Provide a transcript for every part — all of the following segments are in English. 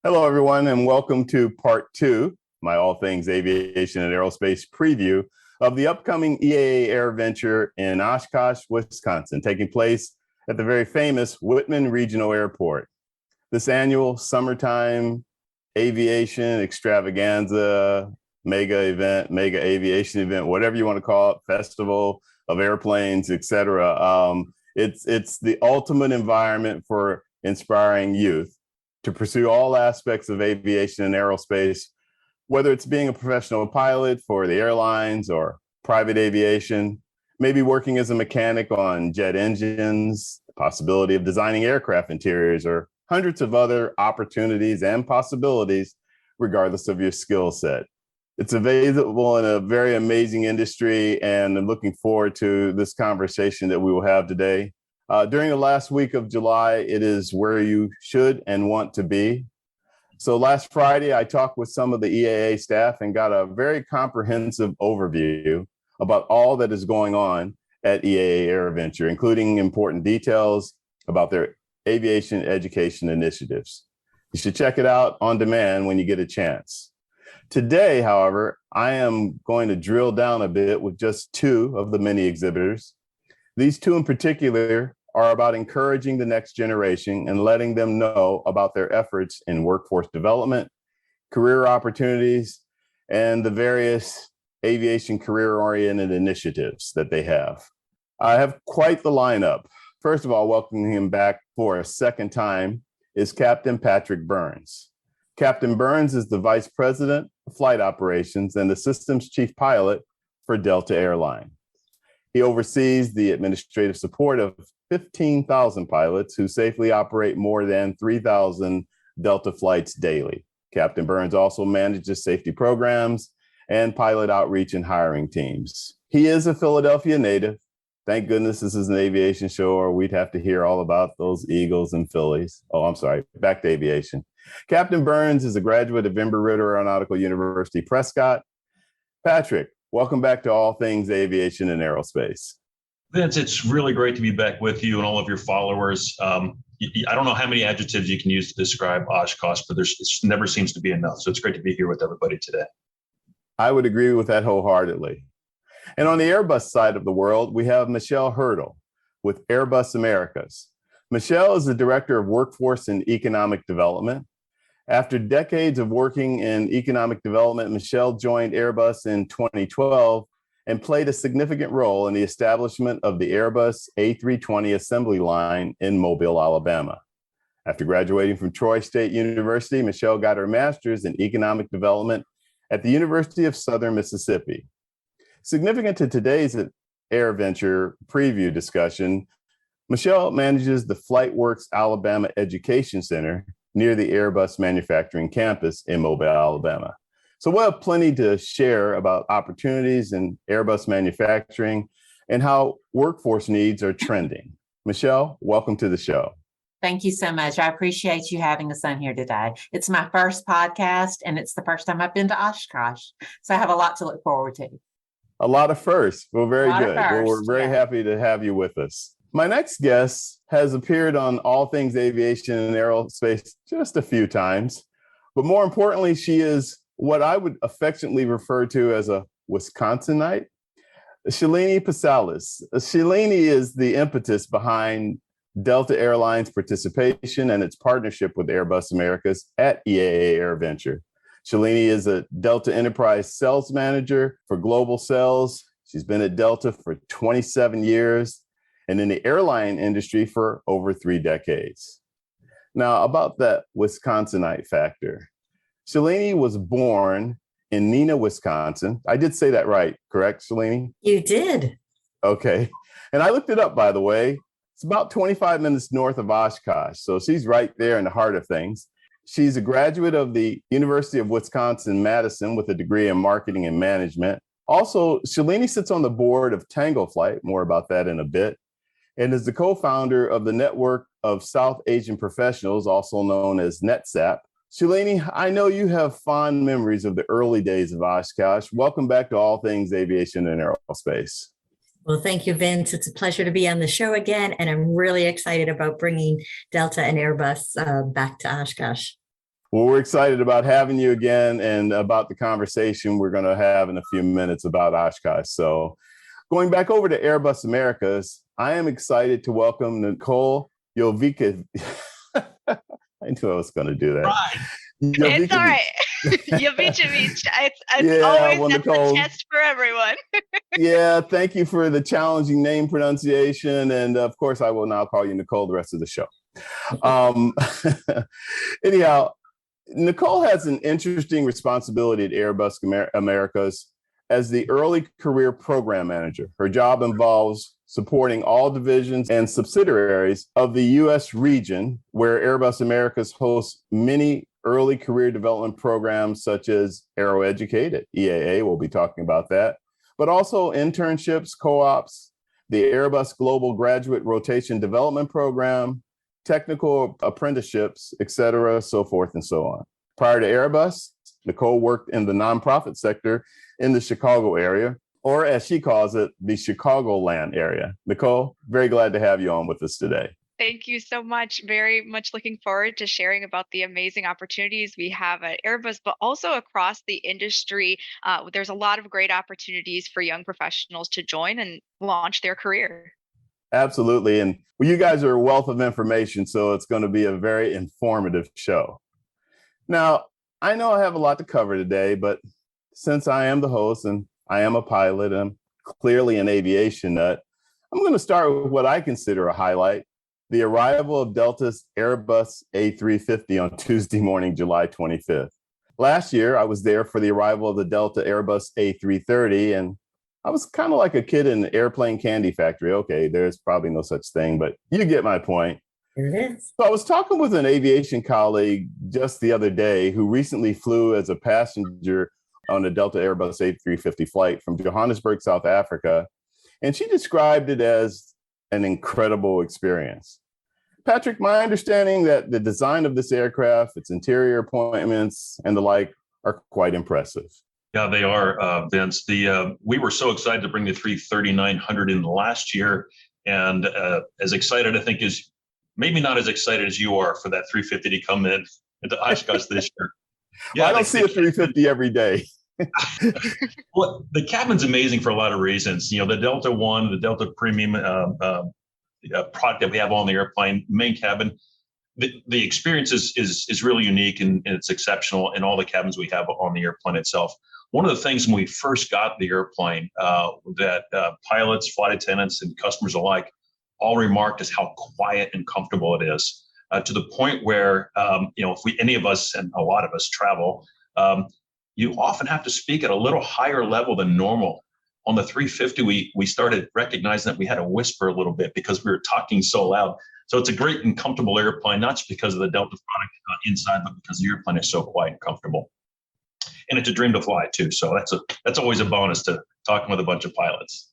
Hello, everyone, and welcome to part two, my all things aviation and aerospace preview of the upcoming EAA AirVenture in Oshkosh, Wisconsin, taking place at the very famous Wittman Regional Airport. This annual summertime aviation extravaganza, mega event, mega aviation event, whatever you want to call it, festival of airplanes, etc. It's the ultimate environment for inspiring youth to pursue all aspects of aviation and aerospace, whether it's being a professional pilot for the airlines or private aviation, maybe working as a mechanic on jet engines, the possibility of designing aircraft interiors, or hundreds of other opportunities and possibilities, regardless of your skill set. It's available in a very amazing industry, and I'm looking forward to this conversation that we will have today. During the last week of July, it is where you should and want to be. So last Friday, I talked with some of the EAA staff and got a very comprehensive overview about all that is going on at EAA AirVenture, including important details about their aviation education initiatives. You should check it out on demand when you get a chance. Today, however, I am going to drill down a bit with just two of the many exhibitors. These two in particular are about encouraging the next generation and letting them know about their efforts in workforce development, career opportunities, and the various aviation career-oriented initiatives that they have. I have quite the lineup. First of all, welcoming him back for a second time is Captain Patrick Burns. Captain Burns is the Vice President of Flight Operations and the Systems Chief Pilot for Delta Airlines. He oversees the administrative support of 15,000 pilots who safely operate more than 3,000 Delta flights daily. Captain Burns also manages safety programs and pilot outreach and hiring teams. He is a Philadelphia native. Thank goodness this is an aviation show, or we'd have to hear all about those Eagles and Phillies. Oh, I'm sorry, back to aviation. Captain Burns is a graduate of Embry-Riddle Aeronautical University, Prescott. Patrick, welcome back to All Things Aviation and Aerospace. Vince, it's really great to be back with you and all of your followers. I don't know how many adjectives you can use to describe Oshkosh, but it never seems to be enough. So it's great to be here with everybody today. I would agree with that wholeheartedly. And on the Airbus side of the world, we have Michelle Hurdle with Airbus Americas. Michelle is the Director of Workforce and Economic Development. After decades of working in economic development, Michelle joined Airbus in 2012 and played a significant role in the establishment of the Airbus A320 assembly line in Mobile, Alabama. After graduating from Troy State University, Michelle got her master's in economic development at the University of Southern Mississippi. Significant to today's AirVenture preview discussion, Michelle manages the FlightWorks Alabama Education Center near the Airbus manufacturing campus in Mobile, Alabama. So we'll have plenty to share about opportunities in Airbus manufacturing and how workforce needs are trending. Michelle, welcome to the show. Thank you so much. I appreciate you having us on here today. It's my first podcast, and it's the first time I've been to Oshkosh. So I have a lot to look forward to. A lot of firsts. Well, very good. Well, we're very happy to have you with us. My next guest has appeared on All Things Aviation and Aerospace just a few times, but more importantly, she is what I would affectionately refer to as a Wisconsinite. Shalini Pasalis. Shalini is the impetus behind Delta Airlines participation and its partnership with Airbus Americas at EAA AirVenture. Shalini is a Delta Enterprise Sales Manager for Global Sales. She's been at Delta for 27 years and in the airline industry for over 3 decades. Now, about that Wisconsinite factor. Shalini was born in Neenah, Wisconsin. I did say that right, correct, Shalini? You did. Okay. And I looked it up, by the way. It's about 25 minutes north of Oshkosh. So she's right there in the heart of things. She's a graduate of the University of Wisconsin-Madison with a degree in marketing and management. Also, Shalini sits on the board of Tango Flight, more about that in a bit, and is the co-founder of the Network of South Asian Professionals, also known as NetSAP. Shalini, I know you have fond memories of the early days of Oshkosh. Welcome back to All Things Aviation and Aerospace. Well, thank you, Vince. It's a pleasure to be on the show again, and I'm really excited about bringing Delta and Airbus back to Oshkosh. Well, we're excited about having you again and about the conversation we're going to have in a few minutes about Oshkosh. So going back over to Airbus Americas, I am excited to welcome Nicole Jovica. I knew I was going to do that. Right. It's all right. Jovicevic. It's always that's a test for everyone. Yeah, thank you for the challenging name pronunciation. And of course, I will now call you Nicole the rest of the show. Anyhow, Nicole has an interesting responsibility at Airbus Americas as the early career program manager. Her job involves supporting all divisions and subsidiaries of the U.S. region, where Airbus Americas hosts many early career development programs such as Aero Educate, EAA, we'll be talking about that, but also internships, co-ops, the Airbus Global Graduate Rotation Development Program, technical apprenticeships, et cetera, so forth and so on. Prior to Airbus, Nicole worked in the nonprofit sector in the Chicago area, or as she calls it, the Chicagoland area. Nicole, very glad to have you on with us today. Thank you so much. Very much looking forward to sharing about the amazing opportunities we have at Airbus, but also across the industry. There's a lot of great opportunities for young professionals to join and launch their career. Absolutely. And well, you guys are a wealth of information, so it's going to be a very informative show. Now, I know I have a lot to cover today, but since I am the host and I am a pilot and I'm clearly an aviation nut, I'm going to start with what I consider a highlight: the arrival of Delta's Airbus A350 on Tuesday morning, July 25th. Last year, I was there for the arrival of the Delta Airbus A330, and I was kind of like a kid in the airplane candy factory. Okay, there's probably no such thing, but you get my point. Here it is. So I was talking with an aviation colleague just the other day who recently flew as a passenger on a Delta Airbus A350 flight from Johannesburg, South Africa, and she described it as an incredible experience. Patrick, my understanding that the design of this aircraft, its interior appointments and the like are quite impressive. Yeah, they are, Vince. We were so excited to bring the 330-900 in last year, and as excited, I think, as maybe not as excited as you are for that 350 to come in into Oshkosh this year. Yeah, well, I don't see a 350 every day. Well, the cabin's amazing for a lot of reasons. You know, the Delta One, the Delta Premium product that we have on the airplane, main cabin, the experience is really unique and it's exceptional in all the cabins we have on the airplane itself. One of the things when we first got the airplane that pilots, flight attendants, and customers alike all remarked is how quiet and comfortable it is, to the point where, if any of us, and a lot of us travel, you often have to speak at a little higher level than normal. On the 350, we started recognizing that we had to whisper a little bit because we were talking so loud. So it's a great and comfortable airplane, not just because of the Delta product inside, but because the airplane is so quiet and comfortable. And it's a dream to fly too. So that's always a bonus to talking with a bunch of pilots.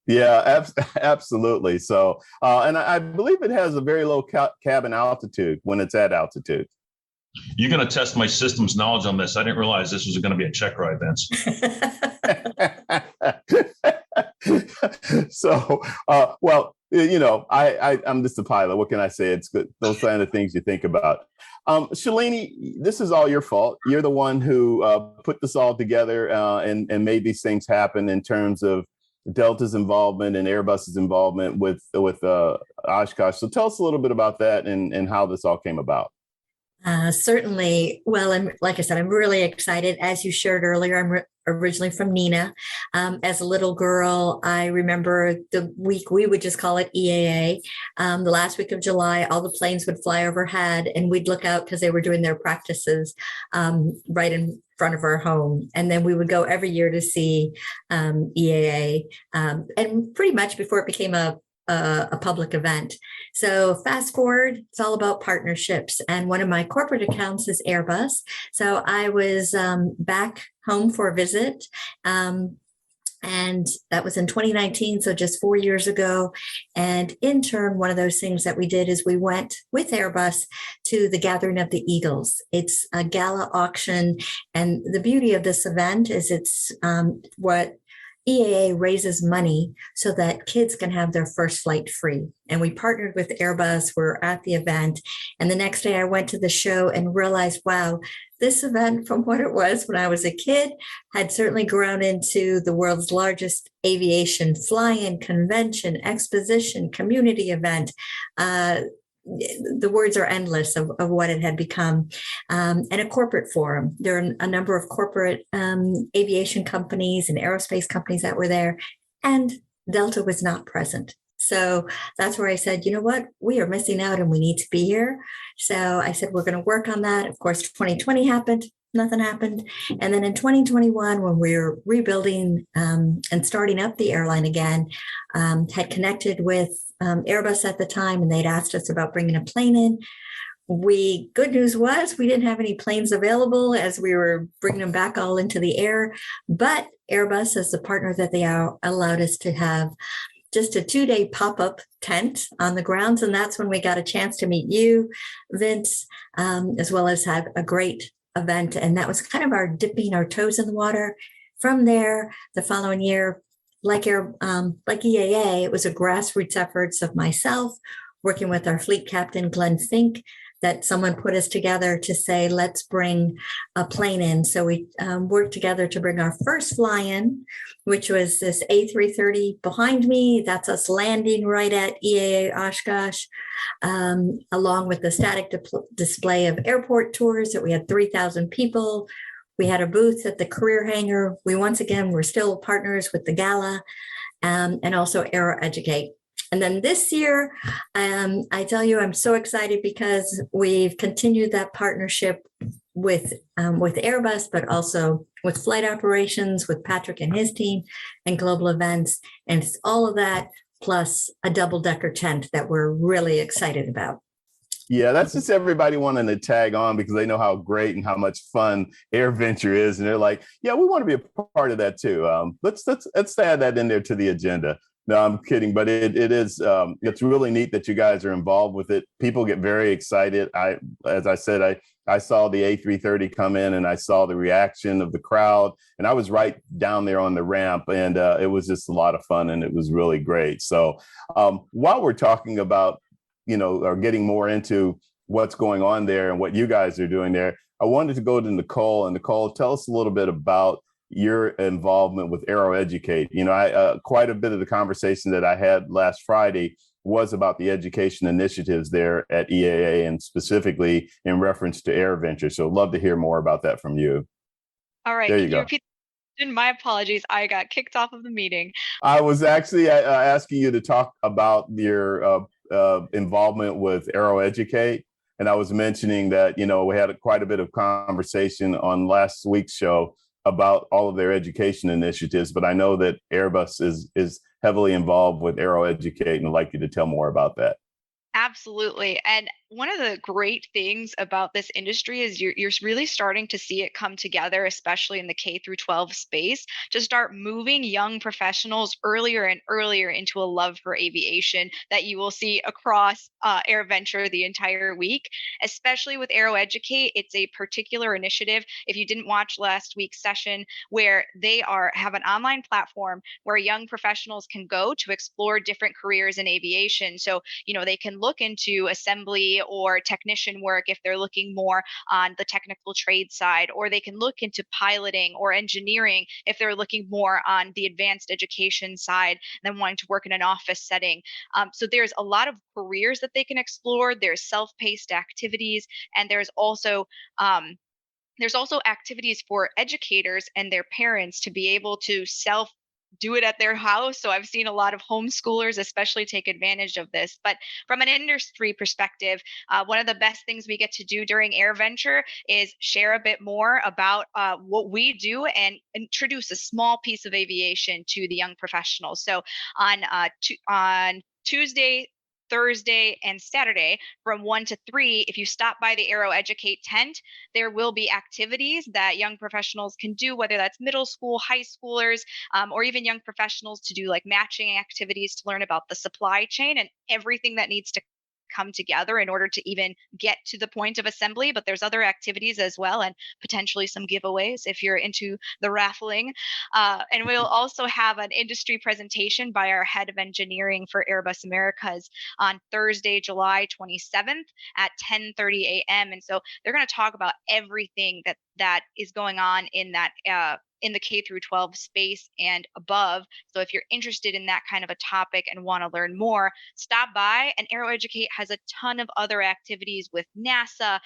Yeah, absolutely. So, and I believe it has a very low cabin altitude when it's at altitude. You're going to test my systems knowledge on this. I didn't realize this was going to be a check ride, Vince. So, I'm just a pilot. What can I say? It's good. Those kind of things you think about. Shalini, this is all your fault. You're the one who put this all together and made these things happen in terms of Delta's involvement and Airbus's involvement with Oshkosh. So tell us a little bit about that and how this all came about. Certainly. Well, like I said, I'm really excited. As you shared earlier, I'm originally from Neenah. As a little girl, I remember the week, we would just call it EAA. The last week of July, all the planes would fly overhead and we'd look out because they were doing their practices right in front of our home. And then we would go every year to see EAA. And pretty much before it became a public event. So fast forward, it's all about partnerships. And one of my corporate accounts is Airbus. So I was back home for a visit. And that was in 2019, so just 4 years ago. And in turn, one of those things that we did is we went with Airbus to the Gathering of the Eagles. It's a gala auction. And the beauty of this event is it's what EAA raises money so that kids can have their first flight free. And we partnered with Airbus. We're at the event. And the next day I went to the show and realized, wow, this event, from what it was when I was a kid, had certainly grown into the world's largest aviation fly-in convention, exposition, community event. The words are endless of what it had become, and a corporate forum. There are a number of corporate aviation companies and aerospace companies that were there, and Delta was not present. So that's where I said, you know what, we are missing out and we need to be here. So I said, we're going to work on that. Of course, 2020 happened. Nothing happened. And then in 2021, when we were rebuilding and starting up the airline again, had connected with Airbus at the time, and they'd asked us about bringing a plane in. Good news was we didn't have any planes available as we were bringing them back all into the air. But Airbus, as the partner that they are, allowed us to have just a 2-day pop-up tent on the grounds. And that's when we got a chance to meet you, Vince, as well as have a great event. And that was kind of our dipping our toes in the water. From there, the following year, like EAA, it was a grassroots efforts of myself working with our fleet captain, Glenn Fink, that someone put us together to say, let's bring a plane in. So we worked together to bring our first fly-in, which was this A330 behind me. That's us landing right at EAA Oshkosh, along with the static display of airport tours that we had 3,000 people. We had a booth at the career hangar. We, once again, were still partners with the gala, and also Aero Educate. And then this year, I tell you, I'm so excited because we've continued that partnership with Airbus, but also with flight operations, with Patrick and his team, and global events. And it's all of that plus a double-decker tent that we're really excited about. Yeah, that's just everybody wanting to tag on because they know how great and how much fun AirVenture is, and they're like, "Yeah, we want to be a part of that too." Let's add that in there to the agenda. No, I'm kidding, but it's really neat that you guys are involved with it. People get very excited. As I said, I saw the A330 come in and I saw the reaction of the crowd, and I was right down there on the ramp, and it was just a lot of fun, and it was really great. So while we're talking about, or getting more into what's going on there and what you guys are doing there, I wanted to go to Nicole. And Nicole, tell us a little bit about your involvement with Aero Educate. Quite a bit of the conversation that I had last Friday was about the education initiatives there at EAA, and specifically in reference to AirVenture. So love to hear more about that from you. All right. There you Can go. you repeat? My apologies. I got kicked off of the meeting. I was actually asking you to talk about your involvement with Aero Educate. And I was mentioning that, we had quite a bit of conversation on last week's show about all of their education initiatives, but I know that Airbus is heavily involved with Aero Educate, and I'd like you to tell more about that. Absolutely. And one of the great things about this industry is you're really starting to see it come together, especially in the K through 12 space, to start moving young professionals earlier and earlier into a love for aviation that you will see across AirVenture the entire week, especially with Aero Educate. It's a particular initiative. If you didn't watch last week's session, where they have an online platform where young professionals can go to explore different careers in aviation. So, they can look into assembly or technician work if they're looking more on the technical trade side, or they can look into piloting or engineering if they're looking more on the advanced education side than wanting to work in an office setting. So there's a lot of careers that they can explore. There's self-paced activities, and there's also activities for educators and their parents to be able to do it at their house. So I've seen a lot of homeschoolers especially take advantage of this. But from an industry perspective, one of the best things we get to do during AirVenture is share a bit more about what we do and introduce a small piece of aviation to the young professionals. So on Tuesday, Thursday, and Saturday from 1 to 3, if you stop by the Aero Educate tent, there will be activities that young professionals can do, whether that's middle school, high schoolers, or even young professionals to do like matching activities to learn about the supply chain and everything that needs to come together in order to even get to the point of assembly. But there's other activities as well, and potentially some giveaways if you're into the raffling. And we'll also have an industry presentation by our head of engineering for Airbus Americas on Thursday, July 27th at 10:30 a.m. And so they're going to talk about everything that is going on in that in the K through 12 space and above. So if you're interested in that kind of a topic and want to learn more, stop by. And AeroEducate has a ton of other activities with NASA,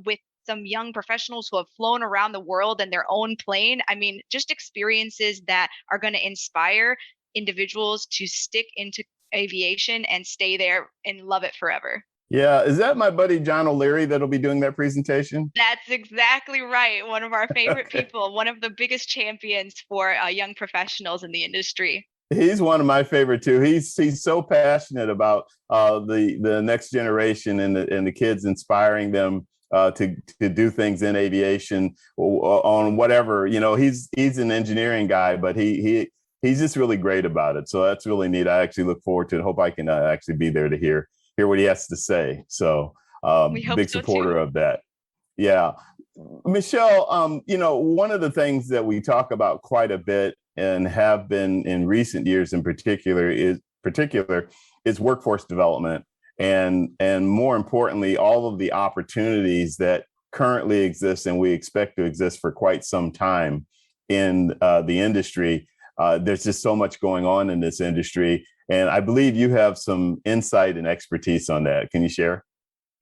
with some young professionals who have flown around the world in their own plane. I mean, just experiences that are going to inspire individuals to stick into aviation and stay there and love it forever. Yeah. Is that my buddy John O'Leary that'll be doing that presentation? That's exactly right. One of our favorite people, one of the biggest champions for young professionals in the industry. He's one of my favorite too. He's so passionate about the next generation and the kids, inspiring them to do things in aviation on whatever. You know, he's an engineering guy, but he's just really great about it. So that's really neat. I actually look forward to it. Hope I can actually be there to hear what he has to say. So big supporter of that. Yeah. Michelle, you know, one of the things that we talk about quite a bit and have been in recent years in particular is workforce development, and more importantly, all of the opportunities that currently exist and we expect to exist for quite some time in the industry. There's just so much going on in this industry. And I believe you have some insight and expertise on that. Can you share?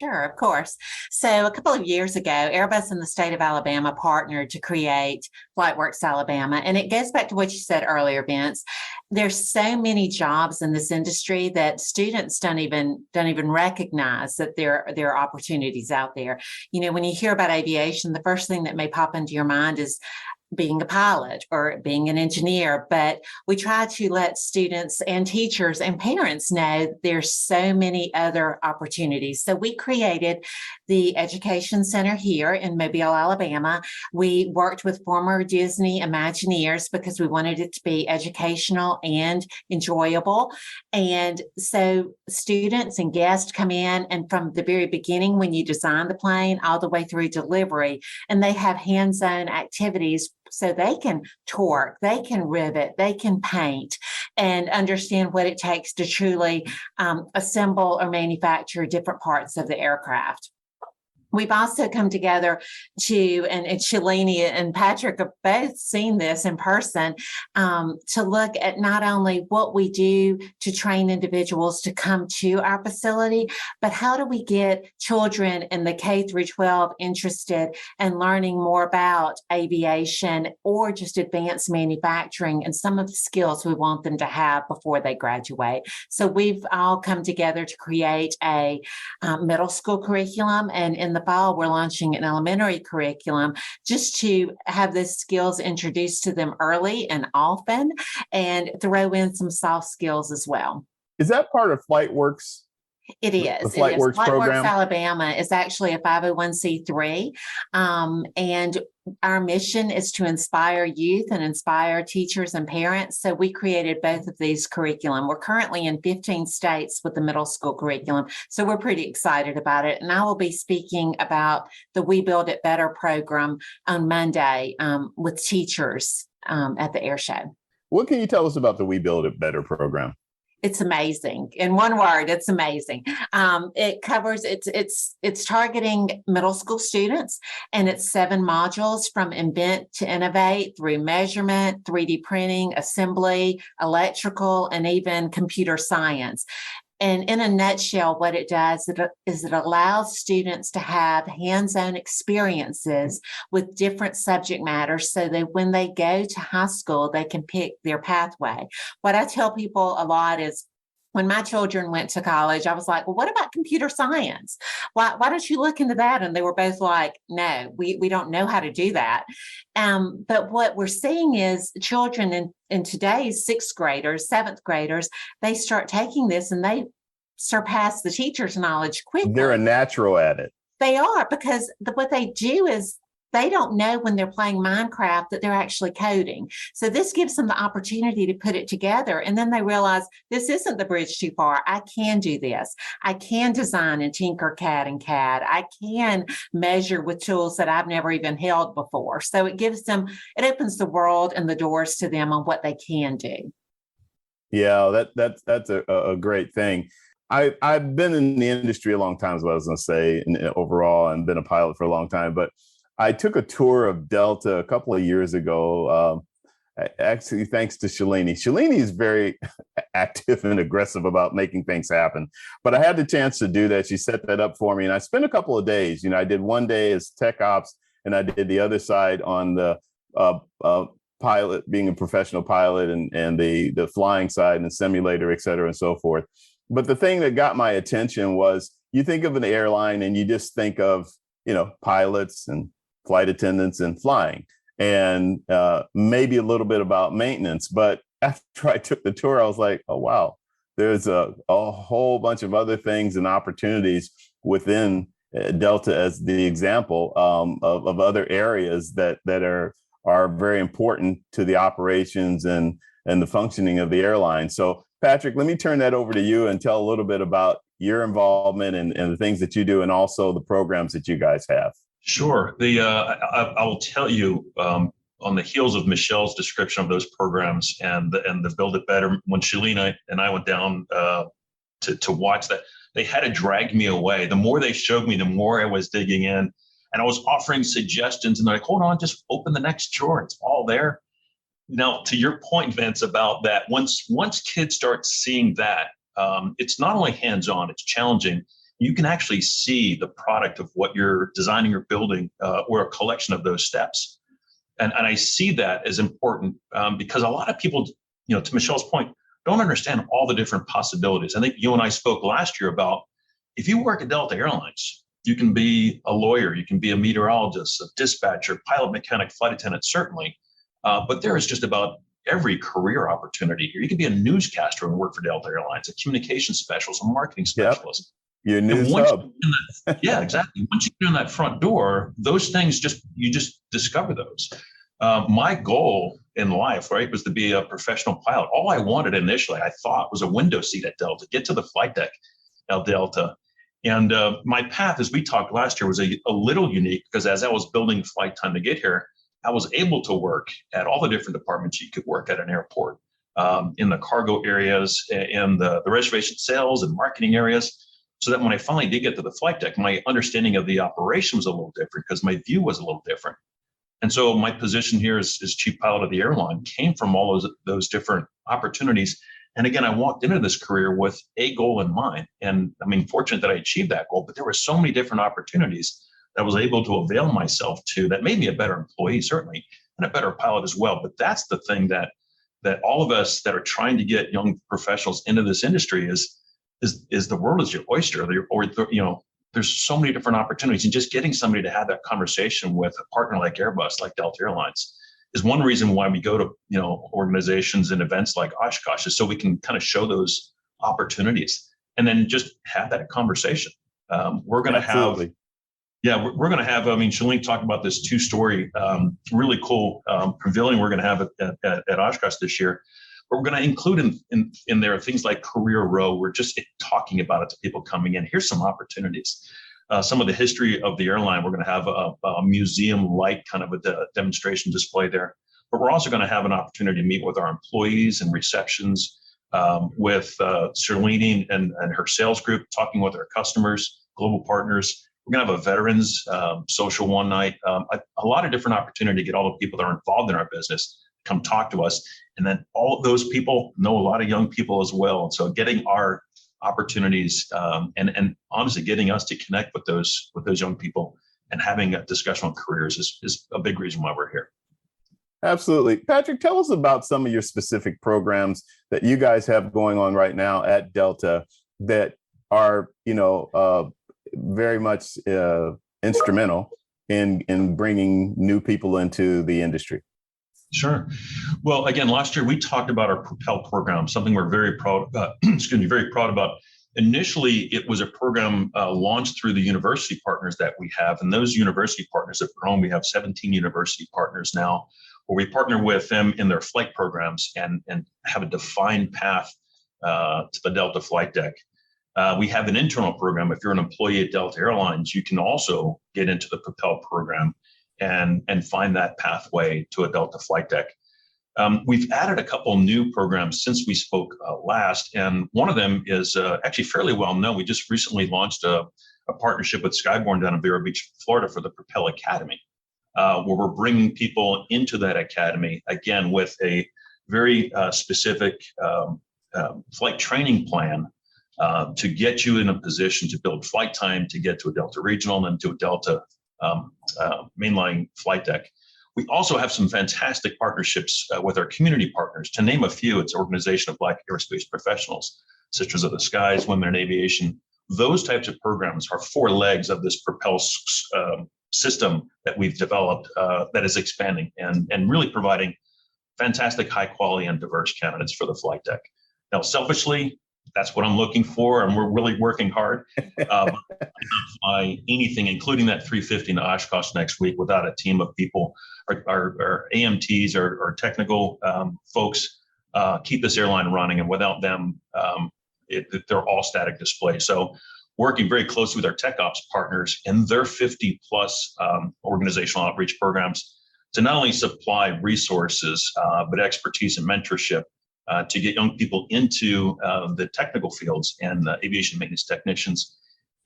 Sure, of course. So a couple of years ago, Airbus and the state of Alabama partnered to create FlightWorks Alabama. And it goes back to what you said earlier, Vince. There's so many jobs in this industry that students don't even recognize that there are opportunities out there. You know, when you hear about aviation, the first thing that may pop into your mind is being a pilot or being an engineer, but we try to let students and teachers and parents know there's so many other opportunities. So we created the Education Center here in Mobile, Alabama. We worked with former Disney Imagineers because we wanted it to be educational and enjoyable. And so students and guests come in, and from the very beginning, when you design the plane all the way through delivery, and they have hands-on activities so they can torque, they can rivet, they can paint, and understand what it takes to truly assemble or manufacture different parts of the aircraft. We've also come together and Shalini and Patrick have both seen this in person, to look at not only what we do to train individuals to come to our facility, but how do we get children in the K through 12 interested in learning more about aviation or just advanced manufacturing and some of the skills we want them to have before they graduate. So we've all come together to create a middle school curriculum, and in the fall, we're launching an elementary curriculum just to have those skills introduced to them early and often, and throw in some soft skills as well. Is that part of FlightWorks? It is. The FlightWorks program? FlightWorks Alabama is actually a 501c3, and our mission is to inspire youth and inspire teachers and parents. So we created both of these curriculum. We're currently in 15 states with the middle school curriculum, so we're pretty excited about it. And I will be speaking about the We Build It Better program on Monday with teachers at the air show. What can you tell us about the We Build It Better program? It's amazing. In one word, it's amazing. It covers, it's targeting middle school students, and it's 7 modules from invent to innovate through measurement, 3D printing, assembly, electrical, and even computer science. And in a nutshell, what it does is it allows students to have hands-on experiences with different subject matters so that when they go to high school, they can pick their pathway. What I tell people a lot is, when my children went to college, I was like, well, what about computer science? Why don't you look into that? And they were both like, no, we don't know how to do that. But what we're seeing is children in today's 6th graders, 7th graders, they start taking this and they surpass the teacher's knowledge quickly. They're a natural at it. They are, because what they do is they don't know when they're playing Minecraft that they're actually coding. So this gives them the opportunity to put it together. And then they realize this isn't the bridge too far. I can do this. I can design and tinker CAD and CAD. I can measure with tools that I've never even held before. So it gives them, it opens the world and the doors to them on what they can do. Yeah, that's a great thing. I've been in the industry a long time, as well, I was going to say, overall, and been a pilot for a long time. But I took a tour of Delta a couple of years ago, actually, thanks to Shalini. Shalini is very active and aggressive about making things happen. But I had the chance to do that. She set that up for me. And I spent a couple of days. I did one day as tech ops, and I did the other side on the pilot, being a professional pilot, and the flying side and the simulator, et cetera, and so forth. But the thing that got my attention was, you think of an airline and you just think of, pilots and flight attendants and flying, and maybe a little bit about maintenance. But after I took the tour, I was like, oh, wow, there's a whole bunch of other things and opportunities within Delta, as the example of other areas that are very important to the operations and the functioning of the airline. So Patrick, let me turn that over to you and tell a little bit about your involvement and the things that you do, and also the programs that you guys have. Sure. I will tell you, on the heels of Michelle's description of those programs and the Build It Better, when Shalina and I went down to watch that, they had to drag me away. The more they showed me, the more I was digging in, and I was offering suggestions, and they're like, hold on, just open the next drawer. It's all there. Now, to your point, Vince, about that, once kids start seeing that, it's not only hands-on, it's challenging. You can actually see the product of what you're designing or building, or a collection of those steps. And I see that as important, because a lot of people, to Michelle's point, don't understand all the different possibilities. I think you and I spoke last year about, if you work at Delta Airlines, you can be a lawyer, you can be a meteorologist, a dispatcher, pilot, mechanic, flight attendant, certainly. But there is just about every career opportunity here. You could be a newscaster and work for Delta Airlines, a communication specialist, a marketing specialist. Yep. Your news hub. Yeah, exactly. Once you get in that front door, those things you just discover those. My goal in life, right, was to be a professional pilot. All I wanted initially, I thought, was a window seat at Delta, get to the flight deck at Delta. And my path, as we talked last year, was a little unique, because as I was building flight time to get here, I was able to work at all the different departments you could work at an airport, in the cargo areas, in the reservation sales and marketing areas, so that when I finally did get to the flight deck, my understanding of the operation was a little different, because my view was a little different. And so my position here as chief pilot of the airline came from all those different opportunities. And again, I walked into this career with a goal in mind. And I mean, fortunate that I achieved that goal, but there were so many different opportunities that I was able to avail myself to, that made me a better employee, certainly, and a better pilot as well. But that's the thing that all of us that are trying to get young professionals into this industry is the world is your oyster, there's so many different opportunities, and just getting somebody to have that conversation with a partner like Airbus, like Delta Airlines, is one reason why we go to, organizations and events like Oshkosh, is so we can kind of show those opportunities and then just have that conversation. We're going to have, we're going to have, Shalene talked about this 2-story, really cool pavilion we're going to have at Oshkosh this year. But we're going to include in there things like Career Row. We're just talking about it to people coming in. Here's some opportunities. Some of the history of the airline. We're going to have a museum-like kind of a demonstration display there. But we're also going to have an opportunity to meet with our employees and receptions, with Shalene and her sales group, talking with our customers, global partners. We're going to have a veterans social one night. A lot of different opportunity to get all the people that are involved in our business come talk to us. And then all of those people know a lot of young people as well. And so getting our opportunities and honestly getting us to connect with those young people and having a discussion on careers is a big reason why we're here. Absolutely. Patrick, tell us about some of your specific programs that you guys have going on right now at Delta that are, very much instrumental in bringing new people into the industry. Sure. Well, again, last year we talked about our Propel program, something we're very proud, very proud about. Initially, it was a program launched through the university partners that we have. And those university partners have grown. We have 17 university partners now, where we partner with them in their flight programs and have a defined path to the Delta flight deck. We have an internal program. If you're an employee at Delta Airlines, you can also get into the Propel program and find that pathway to a Delta flight deck. We've added a couple new programs since we spoke last, and one of them is actually fairly well known. We just recently launched a partnership with Skyborne down in Vero Beach, Florida, for the Propel Academy, where we're bringing people into that academy, again, with a very specific flight training plan to get you in a position to build flight time to get to a Delta Regional and then to a Delta mainline flight deck. We also have some fantastic partnerships with our community partners. To name a few, it's Organization of Black Aerospace Professionals, Sisters of the Skies, Women in Aviation. Those types of programs are 4 legs of this Propel system that we've developed that is expanding and really providing fantastic, high quality and diverse candidates for the flight deck. Now, selfishly, that's what I'm looking for, and we're really working hard. I cannot fly anything, including that 350 to Oshkosh next week, without a team of people. Our AMTs, our technical folks keep this airline running, and without them, they're all static display. So working very closely with our tech ops partners and their 50 plus organizational outreach programs to not only supply resources, but expertise and mentorship to get young people into the technical fields and aviation maintenance technicians.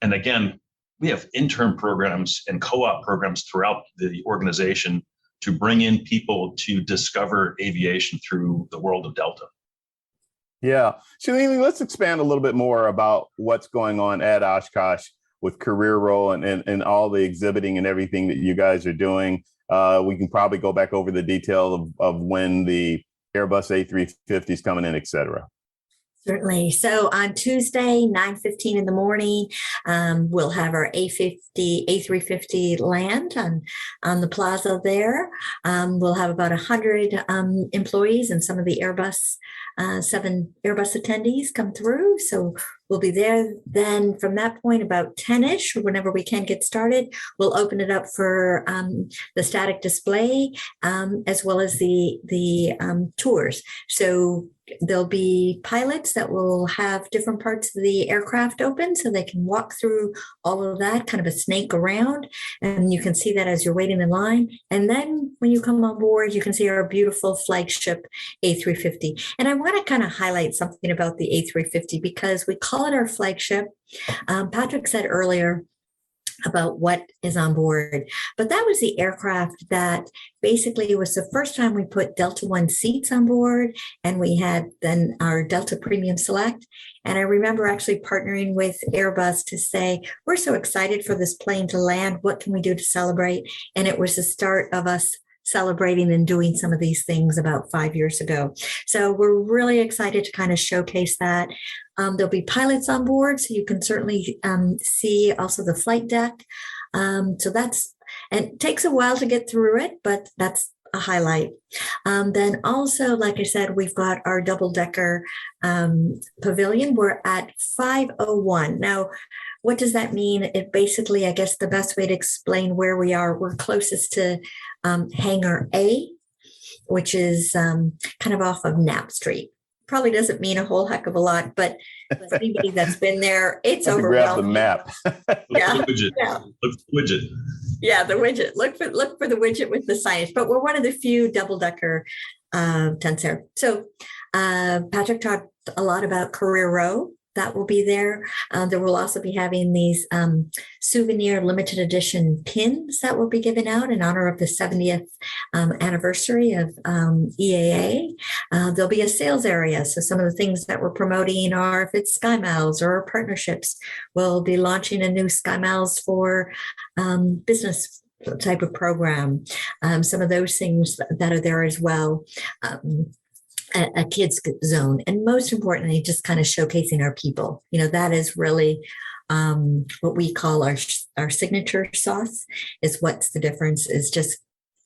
And again, we have intern programs and co-op programs throughout the organization to bring in people to discover aviation through the world of Delta. Yeah. Shalini, let's expand a little bit more about what's going on at Oshkosh with Career Roll and all the exhibiting and everything that you guys are doing. We can probably go back over the detail of when the Airbus A350 is coming in, et cetera. Certainly. So on Tuesday, 9:15 in the morning, we'll have our A350 land on the plaza there. We'll have about 100 employees and some of the Airbus, 7 Airbus attendees come through. So we'll be there. Then from that point, about 10-ish, or whenever we can get started, we'll open it up for the static display as well as the tours. So there'll be pilots that will have different parts of the aircraft open so they can walk through all of that, kind of a snake around. And you can see that as you're waiting in line. And then when you come on board, you can see our beautiful flagship A350. And I want to kind of highlight something about the A350 because we call it our flagship. Patrick said earlier about what is on board. But that was the aircraft that basically was the first time we put Delta One seats on board, and we had then our Delta Premium Select. And I remember actually partnering with Airbus to say, we're so excited for this plane to land. What can we do to celebrate? And it was the start of us celebrating and doing some of these things about 5 years ago. So we're really excited to kind of showcase that. There'll be pilots on board, so you can certainly see also the flight deck. So that's, and it takes a while to get through it, but that's a highlight. Then also, like I said, we've got our double-decker pavilion. We're at 501. Now, what does that mean? It basically, I guess the best way to explain where we are, we're closest to Hangar A, which is kind of off of Knapp Street. Probably doesn't mean a whole heck of a lot, but anybody that's been there, it's overwhelming. Grab the map. Yeah. Look for the widget. Yeah, the widget. Look for the widget with the signage. But we're one of the few double-decker tents there. So Patrick talked a lot about Career Row. That will be there. There will also be having these souvenir limited edition pins that will be given out in honor of the 70th anniversary of EAA. There'll be a sales area. So some of the things that we're promoting are, if it's SkyMiles or partnerships, we'll be launching a new SkyMiles for business type of program. Some of those things that are there as well. A kids zone, and most importantly, just kind of showcasing our people. You know, that is really what we call our signature sauce. Is what's the difference? Is just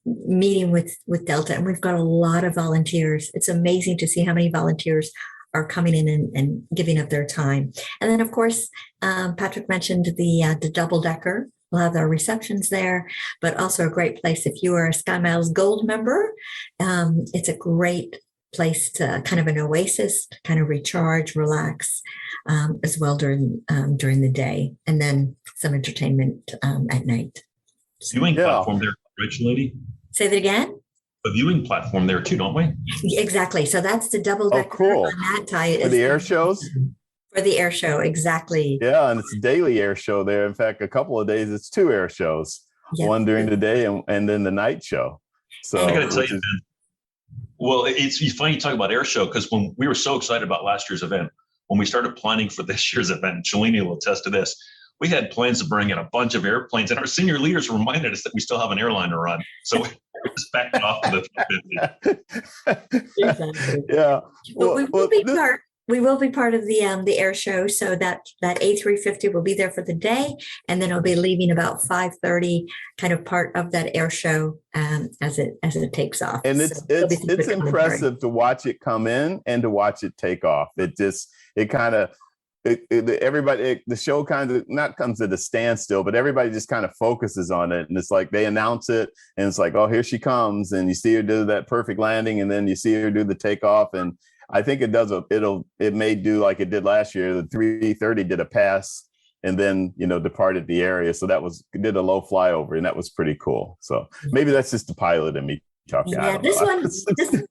meeting with Delta, and we've got a lot of volunteers. It's amazing to see how many volunteers are coming in and giving up their time. And then, of course, Patrick mentioned the double decker. We'll have our receptions there, but also a great place if you are a SkyMiles Gold member. It's a great place to kind of an oasis, to kind of recharge, relax, as well during the day, and then some entertainment at night. Viewing platform there, right, lady? Say that again. A viewing platform there too, don't we? Exactly. So that's the double decker. Oh, cool. On that tie For the air shows? For the air show, exactly. Yeah, and it's a daily air show there. In fact, a couple of days it's 2 air shows, one during the day and then the night show. So I got to tell you, Ben, well, it's funny you talk about air show, because when we were so excited about last year's event, when we started planning for this year's event, Shalini will attest to this, we had plans to bring in a bunch of airplanes, and our senior leaders reminded us that we still have an airline to run. So we just backed off to the 350. Exactly. Yeah. But we will be part of the air show. So that A350 will be there for the day, and then it'll be leaving about 5:30, kind of part of that air show as it takes off. And so it's impressive to watch it come in and to watch it take off. Everybody, the show kind of not comes at a standstill, but everybody just kind of focuses on it. And it's like they announce it and it's like, oh, here she comes. And you see her do that perfect landing, and then you see her do the takeoff. And I think it may do like it did last year. The 330 did a pass and then, departed the area. So did a low flyover, and that was pretty cool. So maybe that's just the pilot in me talking. Yeah, this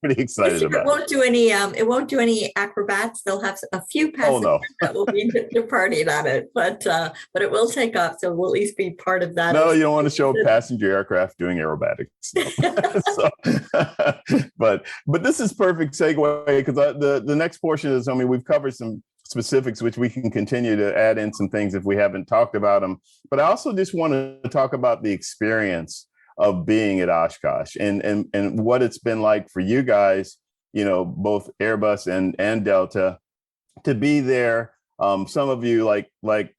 pretty excited about. It won't do any acrobats. They'll have a few passengers that will be departing on it, but it will take off. So we'll at least be part of that. No, you don't want to show a passenger aircraft doing aerobatics. But this is perfect segue, because the next portion is, we've covered some specifics, which we can continue to add in some things if we haven't talked about them. But I also just want to talk about the experience of being at Oshkosh and what it's been like for you guys, both Airbus and Delta, to be there. Some of you, like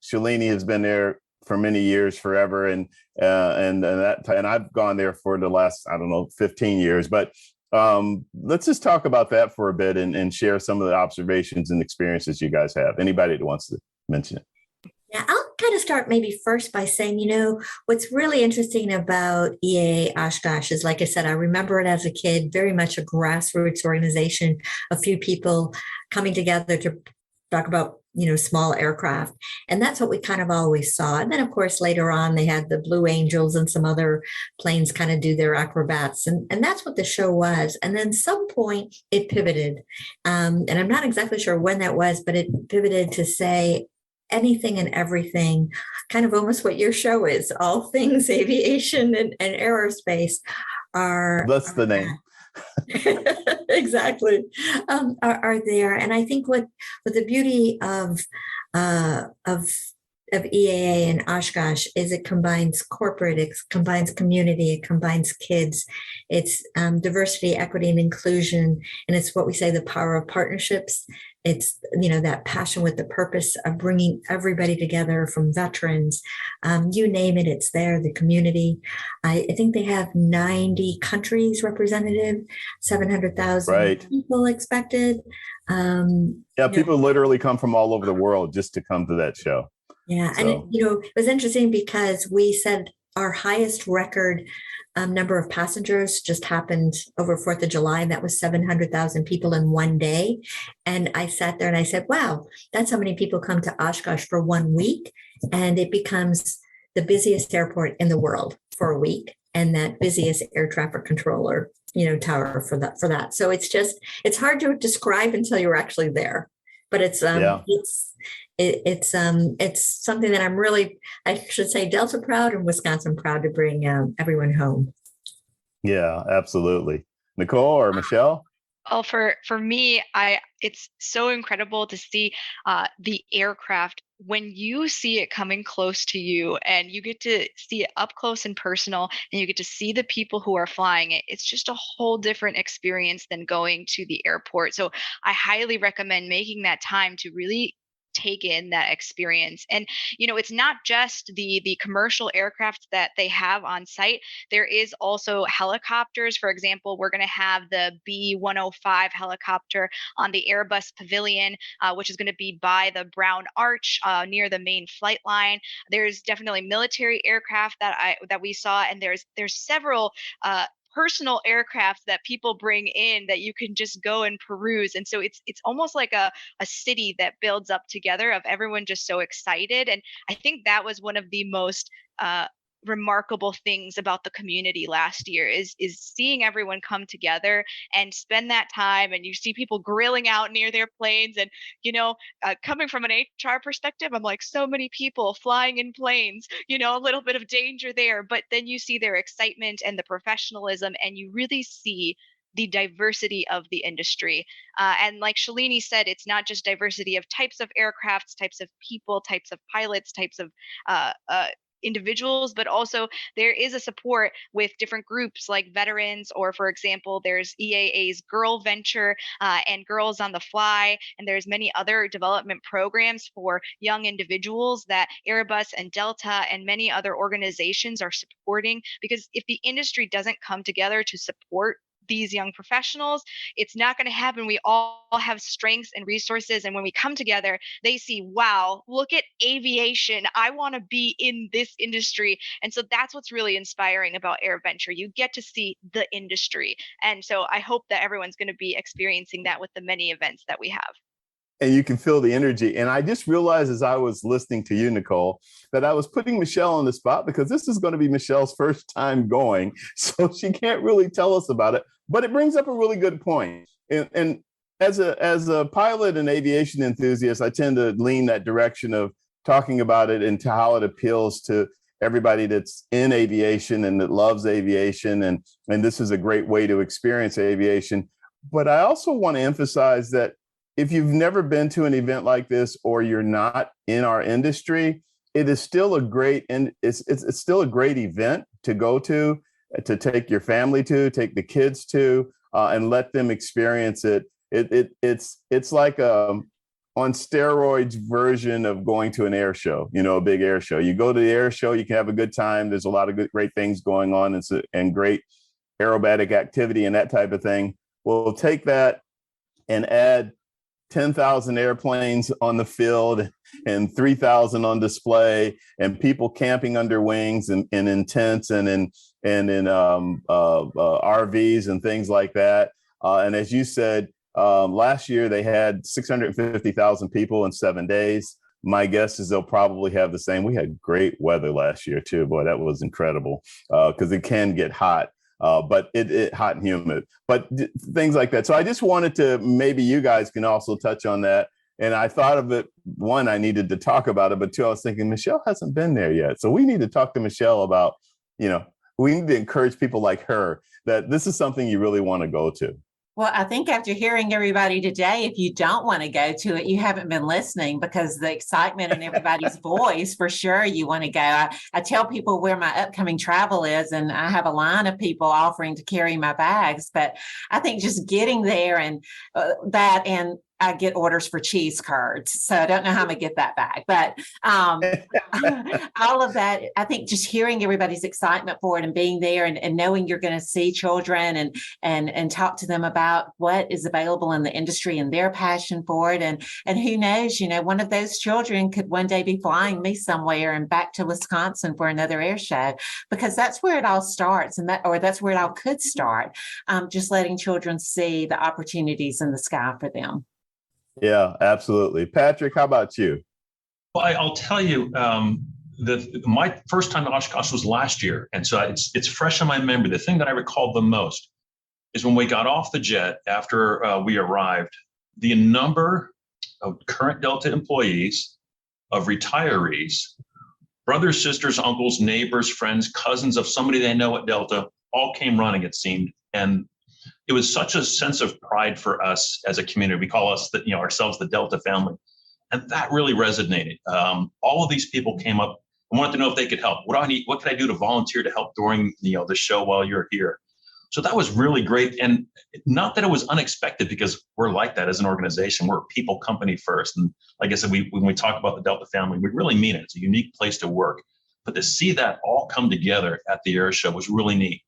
Shalini, has been there for many years, forever, and I've gone there for the last 15 years. But let's just talk about that for a bit and share some of the observations and experiences you guys have. Anybody that wants to mention it. Yeah, I'll kind of start maybe first by saying, what's really interesting about EAA Oshkosh is, like I said, I remember it as a kid, very much a grassroots organization, a few people coming together to talk about, small aircraft. And that's what we kind of always saw. And then, of course, later on, they had the Blue Angels and some other planes kind of do their acrobats. And that's what the show was. And then some point it pivoted. And I'm not exactly sure when that was, but it pivoted to say, anything and everything, kind of almost what your show is, all things aviation and aerospace that's the name. Exactly. Are there. And I think what the beauty of EAA and Oshkosh is it combines corporate, it combines community, it combines kids, it's diversity, equity, and inclusion. And it's what we say, the power of partnerships. It's, that passion with the purpose of bringing everybody together, from veterans, you name it, it's there, the community. I think they have 90 countries represented, 700,000 people expected. People literally come from all over the world just to come to that show. Yeah. So. And, it was interesting because we said our highest record number of passengers just happened over 4th of July. And that was 700,000 people in one day. And I sat there and I said, wow, that's how many people come to Oshkosh for 1 week. And it becomes the busiest airport in the world for a week, and that busiest air traffic controller, tower for that. So it's hard to describe until you're actually there. But it's something that I'm really, I should say, Delta proud and Wisconsin proud to bring everyone home. Yeah, absolutely. Nicole or Michelle? Oh, for me, it's so incredible to see the aircraft when you see it coming close to you, and you get to see it up close and personal, and you get to see the people who are flying it. It's just a whole different experience than going to the airport. So I highly recommend making that time to really take in that experience. And it's not just the commercial aircraft that they have on site. There is also helicopters. For example, we're going to have the B-105 helicopter on the Airbus pavilion, which is going to be by the Brown Arch near the main flight line. There's definitely military aircraft that we saw, and there's several personal aircraft that people bring in that you can just go and peruse. And so it's almost like a city that builds up together of everyone just so excited. And I think that was one of the most remarkable things about the community last year is seeing everyone come together and spend that time. And you see people grilling out near their planes. And coming from an HR perspective, I'm like, so many people flying in planes, a little bit of danger there, but then you see their excitement and the professionalism, and you really see the diversity of the industry. And like Shalini said, it's not just diversity of types of aircrafts, types of people, types of pilots, types of individuals, but also there is a support with different groups like veterans, or for example, there's EAA's Girl Venture and Girls on the Fly, and there's many other development programs for young individuals that Airbus and Delta and many other organizations are supporting. Because if the industry doesn't come together to support these young professionals, it's not going to happen. We all have strengths and resources, and when we come together, they see, wow, look at aviation, I want to be in this industry. And so that's what's really inspiring about AirVenture. You get to see the industry, and so I hope that everyone's going to be experiencing that with the many events that we have. And you can feel the energy. And I just realized as I was listening to you, Nicole, that I was putting Michelle on the spot, because this is going to be Michelle's first time going. So she can't really tell us about it, but it brings up a really good point. And as a pilot and aviation enthusiast, I tend to lean that direction of talking about it and to how it appeals to everybody that's in aviation and that loves aviation. And this is a great way to experience aviation. But I also want to emphasize that if you've never been to an event like this, or you're not in our industry, it is still a great, and it's still a great event to go to take your family to, take the kids to, and let them experience it. It's like on steroids version of going to an air show, a big air show. You go to the air show, you can have a good time. There's a lot of great things going on, and great aerobatic activity and that type of thing. We'll take that and add 10,000 airplanes on the field and 3,000 on display, and people camping under wings and in tents and in RVs and things like that. And as you said, last year they had 650,000 people in 7 days. My guess is they'll probably have the same. We had great weather last year too. Boy, that was incredible, because it can get hot. But it hot and humid, but things like that. So I just wanted to, maybe you guys can also touch on that. And I thought of it, one, I needed to talk about it, but two, I was thinking Michelle hasn't been there yet. So we need to talk to Michelle about, we need to encourage people like her that this is something you really want to go to. Well, I think after hearing everybody today, if you don't want to go to it, you haven't been listening, because the excitement in everybody's voice, for sure you want to go. I tell people where my upcoming travel is, and I have a line of people offering to carry my bags. But I think just getting there and that, and I get orders for cheese curds. So I don't know how I'm going to get that back. But all of that, I think just hearing everybody's excitement for it and being there and knowing you're going to see children and talk to them about what is available in the industry and their passion for it. And who knows, one of those children could one day be flying me somewhere and back to Wisconsin for another air show, because that's where it all starts. And that's where it all could start. Just letting children see the opportunities in the sky for them. Yeah, absolutely. Patrick, how about you? Well, I'll tell you, my first time to Oshkosh was last year. And so it's fresh in my memory. The thing that I recall the most is when we got off the jet after we arrived, the number of current Delta employees, of retirees, brothers, sisters, uncles, neighbors, friends, cousins of somebody they know at Delta, all came running, it seemed. And it was such a sense of pride for us as a community. We call us ourselves the Delta family. And that really resonated. All of these people came up and wanted to know if they could help. What do I need? What can I do to volunteer to help during the show while you're here? So that was really great. And not that it was unexpected, because we're like that as an organization. We're a people company first. And like I said, when we talk about the Delta family, we really mean it. It's a unique place to work. But to see that all come together at the air show was really neat.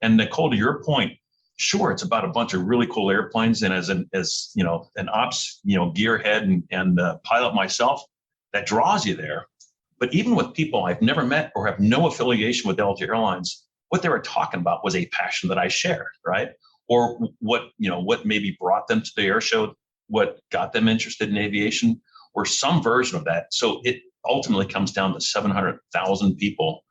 And Nicole, to your point, sure, it's about a bunch of really cool airplanes. And as you know, an ops, gearhead and pilot myself, that draws you there. But even with people I've never met or have no affiliation with Delta Airlines, what they were talking about was a passion that I shared, right? Or what maybe brought them to the air show, what got them interested in aviation, or some version of that. So it ultimately comes down to 700,000 people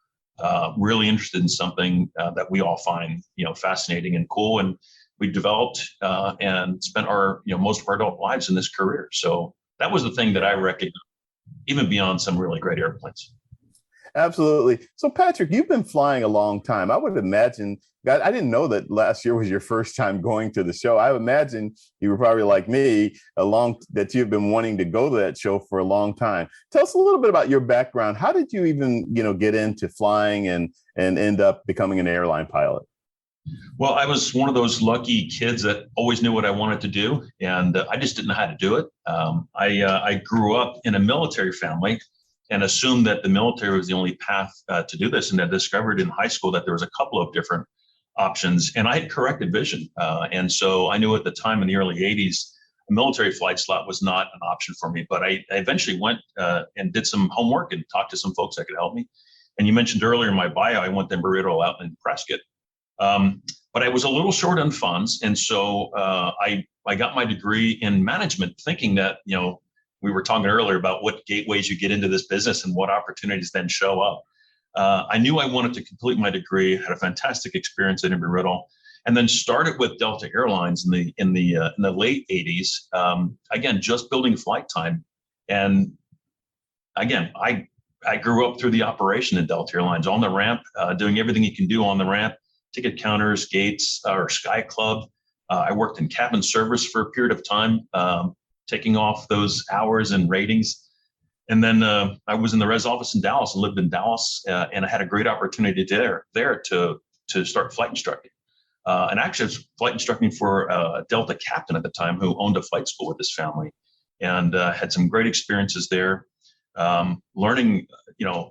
really interested in something that we all find, fascinating and cool. And we developed and spent our, most of our adult lives in this career. So that was the thing that I recognized, even beyond some really great airplanes. Absolutely. So Patrick, you've been flying a long time. I would imagine, God, I didn't know that last year was your first time going to the show. I would imagine you were probably like me, that you've been wanting to go to that show for a long time. Tell us a little bit about your background. How did you even, get into flying and end up becoming an airline pilot? Well, I was one of those lucky kids that always knew what I wanted to do, and I just didn't know how to do it. I grew up in a military family and assumed that the military was the only path to do this, and I discovered in high school that there was a couple of different options, and I had corrected vision. And so I knew at the time in the early 80s, a military flight slot was not an option for me, but I eventually went and did some homework and talked to some folks that could help me. And you mentioned earlier in my bio, I went to Embry-Riddle out in Prescott. But I was a little short on funds. And so I got my degree in management, thinking that, we were talking earlier about what gateways you get into this business and what opportunities then show up. I knew I wanted to complete my degree, had a fantastic experience at Embry-Riddle, and then started with Delta Airlines in the late 80s. Again, just building flight time. And again, I grew up through the operation at Delta Airlines on the ramp, doing everything you can do on the ramp. Ticket counters, gates, or Sky Club. I worked in cabin service for a period of time, taking off those hours and ratings. And then I was in the res office in Dallas and lived in Dallas, and I had a great opportunity there to start flight instructing. And actually, I was flight instructing for a Delta captain at the time who owned a flight school with his family, and had some great experiences there. Learning,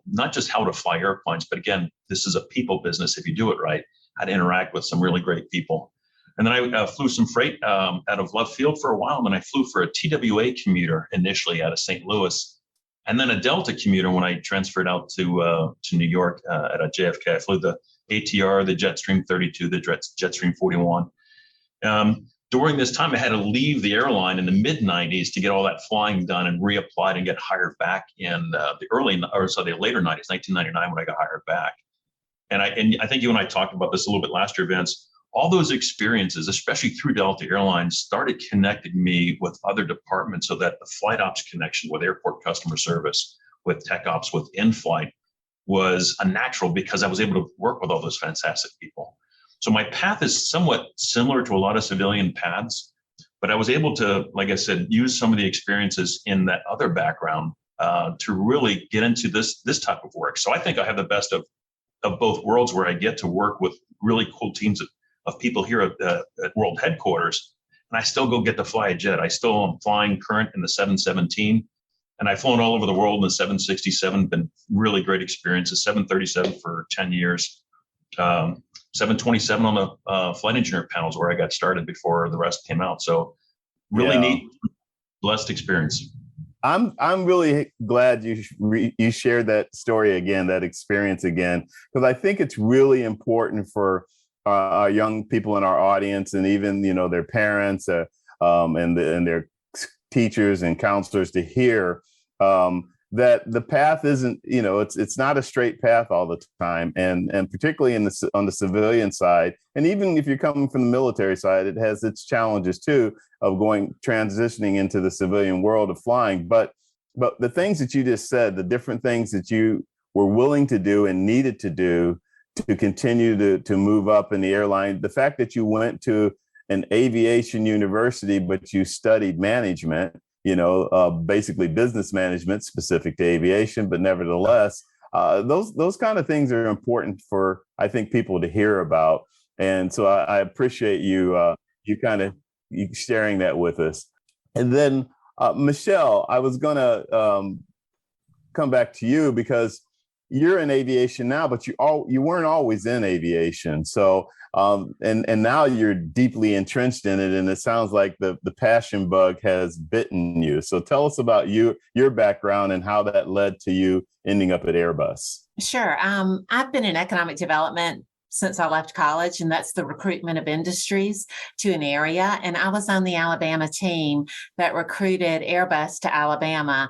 not just how to fly airplanes, but again, this is a people business if you do it right. How to interact with some really great people. And then I flew some freight out of Love Field for a while. And then I flew for a TWA commuter initially out of St. Louis, and then a Delta commuter when I transferred out to New York at a JFK. I flew the ATR, the Jetstream 32, the Jetstream 41. During this time, I had to leave the airline in the mid 90s to get all that flying done and reapplied and get hired back in the later 90s, 1999 when I got hired back. And I think you and I talked about this a little bit last year, Vince. All those experiences, especially through Delta Airlines, started connecting me with other departments, so that the flight ops connection with airport customer service, with tech ops, with in-flight was a natural, because I was able to work with all those fantastic people. So my path is somewhat similar to a lot of civilian paths, but I was able to, like I said, use some of the experiences in that other background to really get into this type of work. So I think I have the best of both worlds, where I get to work with really cool teams of people here at World Headquarters, and I still go get to fly a jet. I still am flying current in the 717, and I've flown all over the world in the 767, been really great experiences, 737 for 10 years, 727 on the flight engineer panels where I got started before the rest came out. So really neat, blessed experience. I'm really glad you shared that story again, that experience again, because I think it's really important for our young people in our audience, and even their parents and their teachers and counselors, to hear that the path isn't, it's not a straight path all the time, and particularly on the civilian side, and even if you're coming from the military side, it has its challenges too of transitioning into the civilian world of flying. But the things that you just said, the different things that you were willing to do and needed to do to continue to move up in the airline, the fact that you went to an aviation university, but you studied management, basically business management specific to aviation, but nevertheless, those kind of things are important for, I think, people to hear about. And so I appreciate you sharing that with us. And then Michelle, I was going to come back to you because you're in aviation now, but you weren't always in aviation. So and now you're deeply entrenched in it, and it sounds like the passion bug has bitten you. So tell us about your background and how that led to you ending up at Airbus. Sure. I've been in economic development since I left college, and that's the recruitment of industries to an area. And I was on the Alabama team that recruited Airbus to Alabama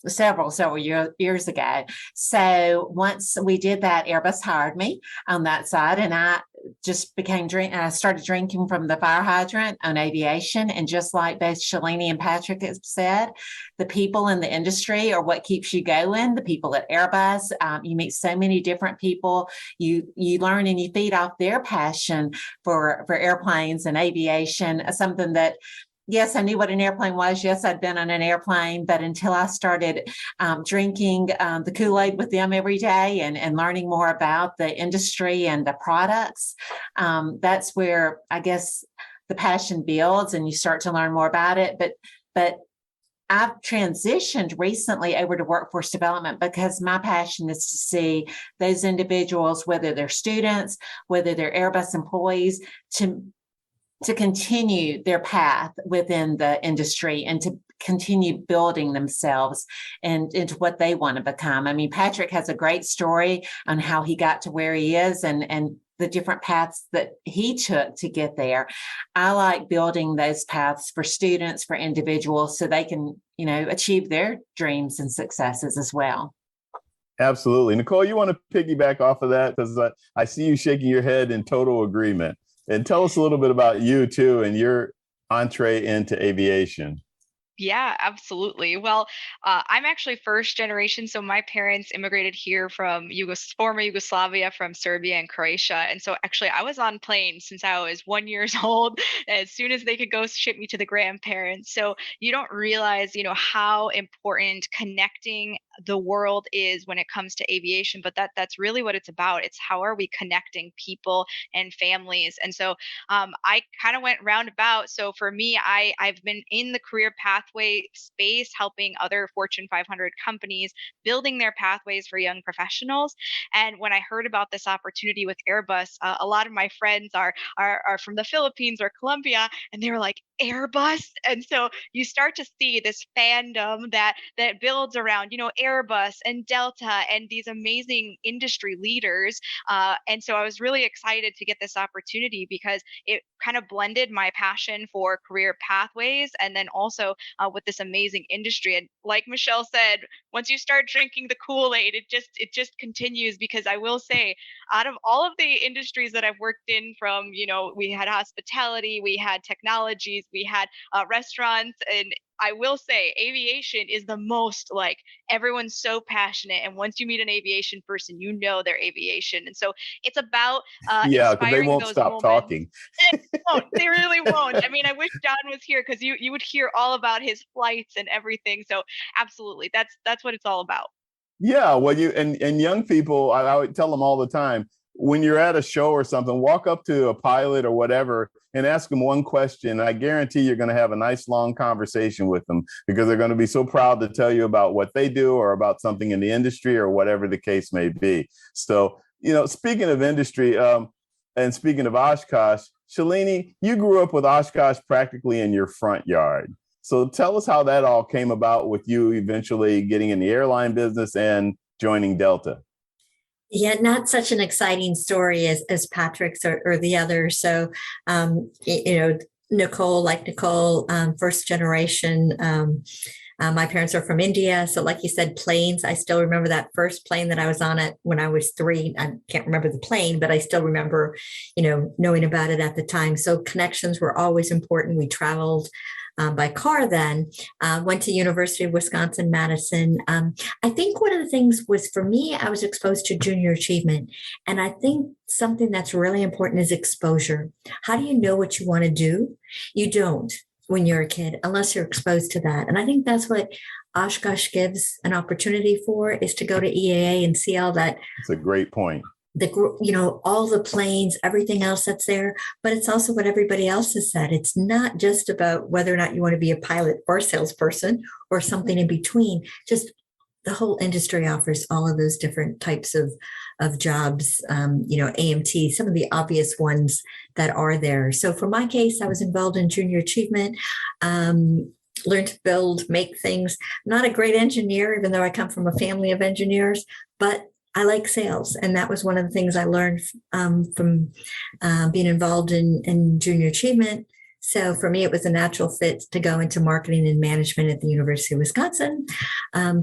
several years ago. So once we did that, Airbus hired me on that side, and I just I started drinking from the fire hydrant on aviation. And just like both Shalini and Patrick have said, the people in the industry are what keeps you going. The people at Airbus, you meet so many different people. You learn and you feed off their passion for airplanes and aviation, something that, yes, I knew what an airplane was. Yes, I'd been on an airplane, but until I started drinking the Kool-Aid with them every day and learning more about the industry and the products, that's where I guess the passion builds and you start to learn more about it. But I've transitioned recently over to workforce development because my passion is to see those individuals, whether they're students, whether they're Airbus employees, to continue their path within the industry and to continue building themselves and into what they want to become. I mean, Patrick has a great story on how he got to where he is and the different paths that he took to get there. I like building those paths for students, for individuals, so they can, achieve their dreams and successes as well. Absolutely. Nicole, you want to piggyback off of that? Because I see you shaking your head in total agreement. And tell us a little bit about you too and your entree into aviation. Yeah, absolutely. Well, I'm actually first generation. So my parents immigrated here from former Yugoslavia, from Serbia and Croatia. And so actually I was on planes since I was 1 year old, as soon as they could go ship me to the grandparents. So you don't realize, how important connecting the world is when it comes to aviation, but that's really what it's about. It's how are we connecting people and families. And so I kind of went roundabout. So for me, I've been in the career pathway space, helping other Fortune 500 companies building their pathways for young professionals. And when I heard about this opportunity with Airbus, a lot of my friends are from the Philippines or Colombia, and they were like, Airbus. And so you start to see this fandom that builds around, Airbus and Delta and these amazing industry leaders. And so I was really excited to get this opportunity because it kind of blended my passion for career pathways and then also with this amazing industry. And like Michelle said, once you start drinking the Kool-Aid, it just continues, because I will say, out of all of the industries that I've worked in, from, we had hospitality, we had technologies, we had restaurants, and I will say aviation is the most, like, everyone's so passionate. And once you meet an aviation person, they're aviation. And so it's about Yeah, because they inspiring won't those stop moments. talking. They won't. They really won't. I mean, I wish John was here, because you would hear all about his flights and everything. So absolutely, that's what it's all about. Yeah, well, and young people, I would tell them all the time, when you're at a show or something, walk up to a pilot or whatever and ask them one question. I guarantee you're going to have a nice long conversation with them, because they're going to be so proud to tell you about what they do or about something in the industry or whatever the case may be. So, speaking of industry and speaking of Oshkosh, Shalini, you grew up with Oshkosh practically in your front yard. So tell us how that all came about with you eventually getting in the airline business and joining Delta. Yeah, not such an exciting story as Patrick's or the others. So, Nicole, first generation. My parents are from India. So like you said, planes, I still remember that first plane that I was on when I was 3. I can't remember the plane, but I still remember, knowing about it at the time. So connections were always important. We traveled by car then, went to University of Wisconsin-Madison. I think one of the things was, for me, I was exposed to junior achievement. And I think something that's really important is exposure. How do you know what you want to do? You don't when you're a kid, unless you're exposed to that. And I think that's what Oshkosh gives an opportunity for, is to go to EAA and see all that. It's a great point. all the planes, everything else that's there, but it's also what everybody else has said. It's not just about whether or not you want to be a pilot or salesperson or something in between. Just the whole industry offers all of those different types of jobs, AMT, some of the obvious ones that are there. So for my case, I was involved in junior achievement, learned to build, make things. I'm not a great engineer, even though I come from a family of engineers, but I like sales. And that was one of the things I learned from being involved in junior achievement. So for me, it was a natural fit to go into marketing and management at the University of Wisconsin,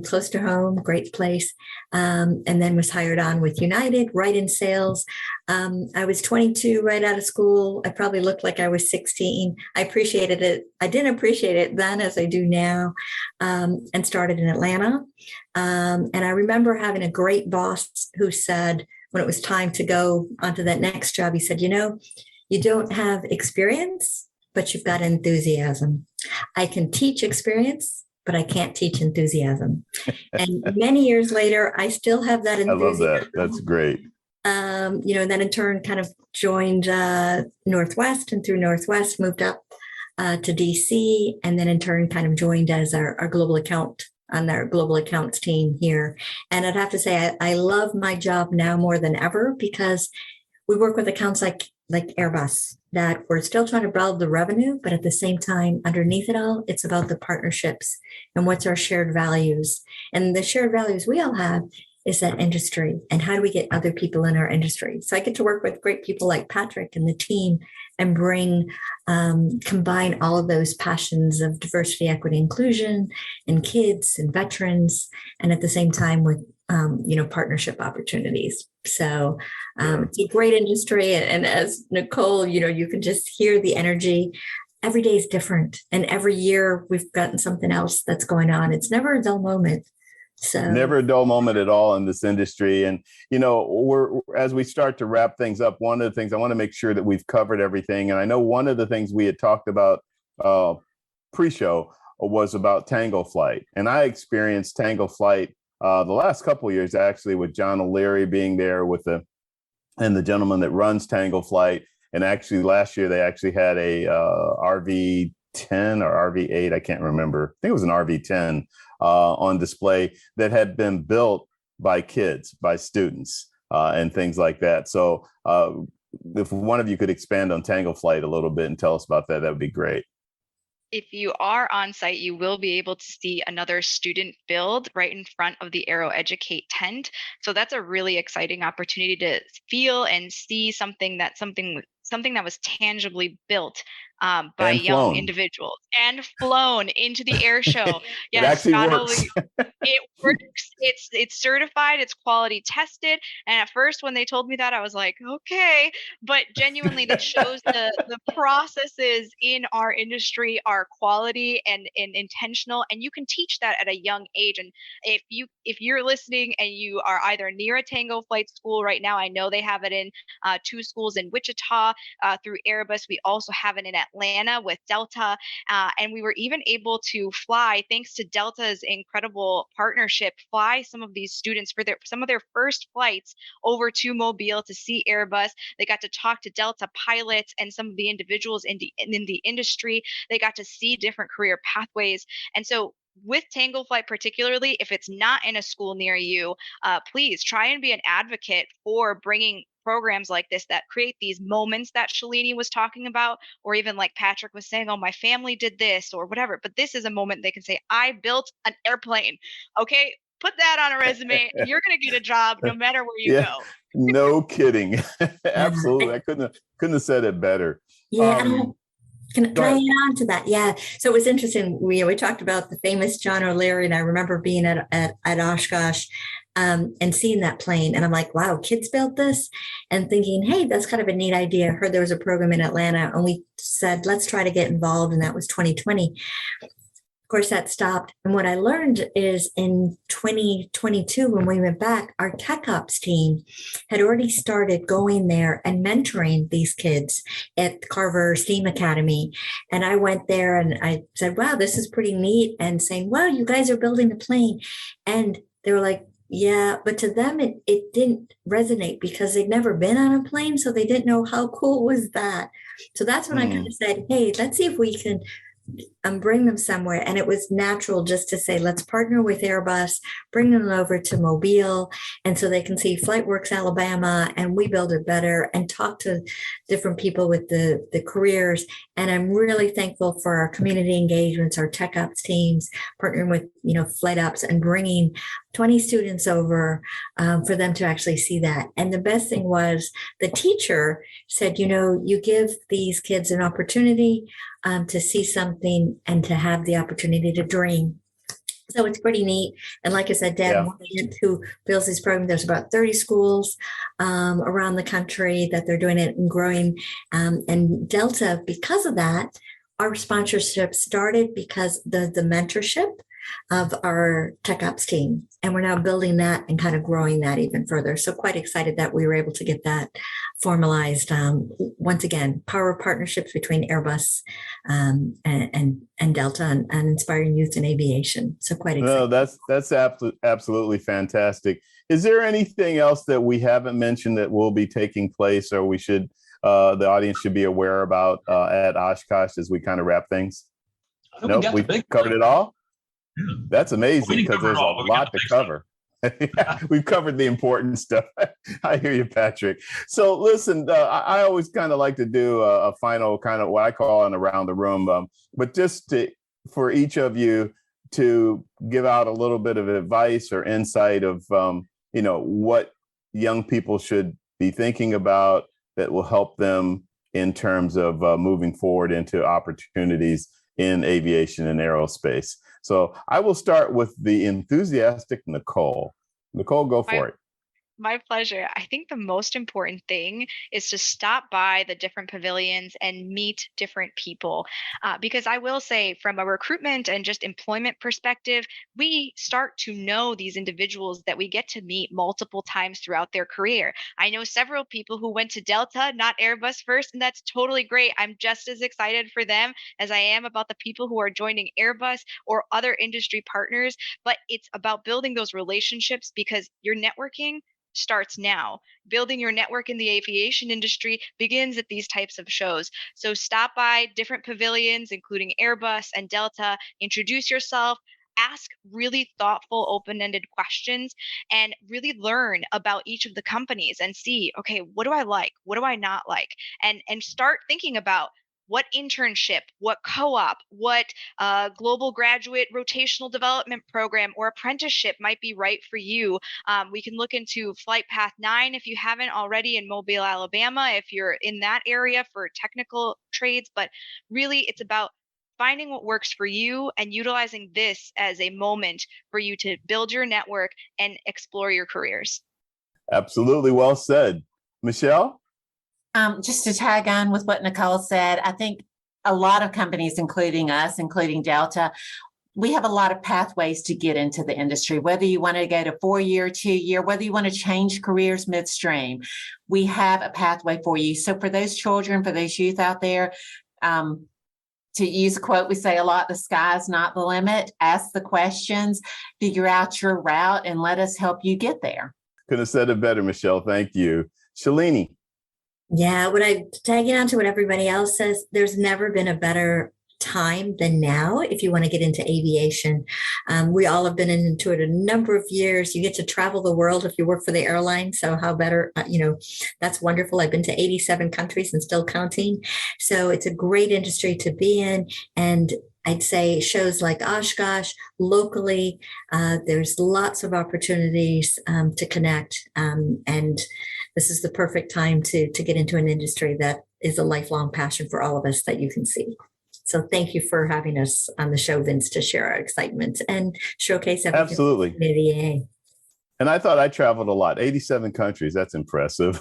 close to home, great place. And then was hired on with United, right in sales. I was 22 right out of school. I probably looked like I was 16. I appreciated it. I didn't appreciate it then as I do now, and started in Atlanta. And I remember having a great boss who said, when it was time to go onto that next job, he said, you don't have experience, but you've got enthusiasm. I can teach experience, but I can't teach enthusiasm. And many years later, I still have that enthusiasm. I love that. That's great. And then in turn kind of joined Northwest, and through Northwest moved up to DC, and then in turn kind of joined as our global account on our global accounts team here. And I'd have to say, I love my job now more than ever, because we work with accounts like Airbus that we're still trying to build the revenue, but at the same time, underneath it all, it's about the partnerships and what's our shared values. And the shared values we all have is that industry, and how do we get other people in our industry? So I get to work with great people like Patrick and the team and combine all of those passions of diversity, equity, inclusion, and kids and veterans, and at the same time with partnership opportunities. So it's a great industry. And as Nicole, you can just hear the energy. Every day is different. And every year we've gotten something else that's going on. It's never a dull moment. So never a dull moment at all in this industry. And, as we start to wrap things up, one of the things I want to make sure that we've covered everything. And I know one of the things we had talked about pre-show was about Tango Flight. And I experienced Tango Flight the last couple of years, actually, with John O'Leary being there and the gentleman that runs Tango Flight. And actually last year, they actually had a RV-10 or RV-8, I can't remember. I think it was an RV-10 on display that had been built by kids, by students, and things like that. So if one of you could expand on Tango Flight a little bit and tell us about that, that would be great. If you are on site, you will be able to see another student build right in front of the Aero Educate tent. So that's a really exciting opportunity to feel and see something that was tangibly built by young individuals and flown into the air show. Yes, it actually not works. Only it works, it's certified, it's quality tested. And at first, when they told me that, I was like, okay. But genuinely, that shows the processes in our industry are quality and intentional, and you can teach that at a young age. And if you're listening and you are either near a Tango Flight school right now, I know they have it in 2 schools in Wichita through Airbus. We also have it in Atlanta with Delta, and we were even able to fly, thanks to Delta's incredible partnership, fly some of these students for some of their first flights over to Mobile to see Airbus. They got to talk to Delta pilots and some of the individuals in the industry. They got to see different career pathways. And so with Tango Flight particularly, if it's not in a school near you, please try and be an advocate for bringing programs like this that create these moments that Shalini was talking about, or even like Patrick was saying, oh, my family did this or whatever. But this is a moment they can say, I built an airplane. Okay, put that on a resume and you're going to get a job no matter where you go. No kidding. Absolutely. I couldn't have said it better. Yeah. Can I add on to that? Yeah. So it was interesting. We talked about the famous John O'Leary, and I remember being at Oshkosh and seeing that plane. And I'm like, wow, kids built this, and thinking, hey, that's kind of a neat idea. I heard there was a program in Atlanta, and we said, let's try to get involved. And that was 2020. Of course, that stopped. And what I learned is in 2022, when we went back, our tech ops team had already started going there and mentoring these kids at Carver Steam Academy. And I went there and I said, wow, this is pretty neat. And saying, wow, you guys are building a plane. And they were like, Yeah, but to them, it didn't resonate because they'd never been on a plane. So they didn't know how cool was that. So that's when I kind Hmm. of said, hey, let's see if we can bring them somewhere. And it was natural just to say, let's partner with Airbus, bring them over to Mobile. And so they can see FlightWorks Alabama and We Build It Better and talk to different people with the careers. And I'm really thankful for our community engagements, our tech ops teams, partnering with, flight ops and bringing 20 students over for them to actually see that. And the best thing was the teacher said, you give these kids an opportunity to see something and to have the opportunity to dream. So it's pretty neat. And like I said, Dad Yeah. Morgan, who builds these programs, there's about 30 schools around the country that they're doing it and growing. And Delta, because of that, our sponsorship started because the mentorship of our tech ops team. And we're now building that and kind of growing that even further. So quite excited that we were able to get that formalized. Once again, power partnerships between Airbus and Delta and inspiring youth in aviation. So quite excited. No, that's absolutely fantastic. Is there anything else that we haven't mentioned that will be taking place, or we should the audience should be aware about at Oshkosh as we kind of wrap things? Nope, we've covered it all. Yeah. That's amazing because there's a lot to cover. We've covered the important stuff. I hear you, Patrick. So listen, I always kind of like to do a final kind of what I call an around the room, but just for each of you to give out a little bit of advice or insight of, what young people should be thinking about that will help them in terms of moving forward into opportunities in aviation and aerospace. So I will start with the enthusiastic Nicole. Nicole, go for it. My pleasure. I think the most important thing is to stop by the different pavilions and meet different people. Because I will say, from a recruitment and just employment perspective, we start to know these individuals that we get to meet multiple times throughout their career. I know several people who went to Delta, not Airbus first, and that's totally great. I'm just as excited for them as I am about the people who are joining Airbus or other industry partners. But it's about building those relationships because your networking starts now. Building your network in the aviation industry begins at these types of shows. So stop by different pavilions, including Airbus and Delta, introduce yourself, ask really thoughtful, open-ended questions, and really learn about each of the companies and see, okay, what do I like? What do I not like? And start thinking about what internship, what co-op, what global graduate rotational development program or apprenticeship might be right for you. We can look into Flight Path 9 if you haven't already in Mobile, Alabama, if you're in that area for technical trades. But really, it's about finding what works for you and utilizing this as a moment for you to build your network and explore your careers. Absolutely. Well said. Michelle? Just to tag on with what Nicole said, I think a lot of companies, including us, including Delta, we have a lot of pathways to get into the industry, whether you want to go to 4-year, 2-year, whether you want to change careers midstream, we have a pathway for you. So for those children, for those youth out there, to use a quote we say a lot, the sky's not the limit. Ask the questions, figure out your route, and let us help you get there. Couldn't have said it better, Michelle. Thank you. Shalini. Yeah, when I tagging on to what everybody else says, there's never been a better time than now if you want to get into aviation. We all have been into it a number of years. You get to travel the world if you work for the airline. So how better, that's wonderful. I've been to 87 countries and still counting. So it's a great industry to be in. And I'd say shows like Oshkosh locally, there's lots of opportunities to connect. And this is the perfect time to get into an industry that is a lifelong passion for all of us that you can see. So thank you for having us on the show, Vince, to share our excitement and showcase everything. Absolutely. In the EAA. And I thought I traveled a lot, 87 countries. That's impressive.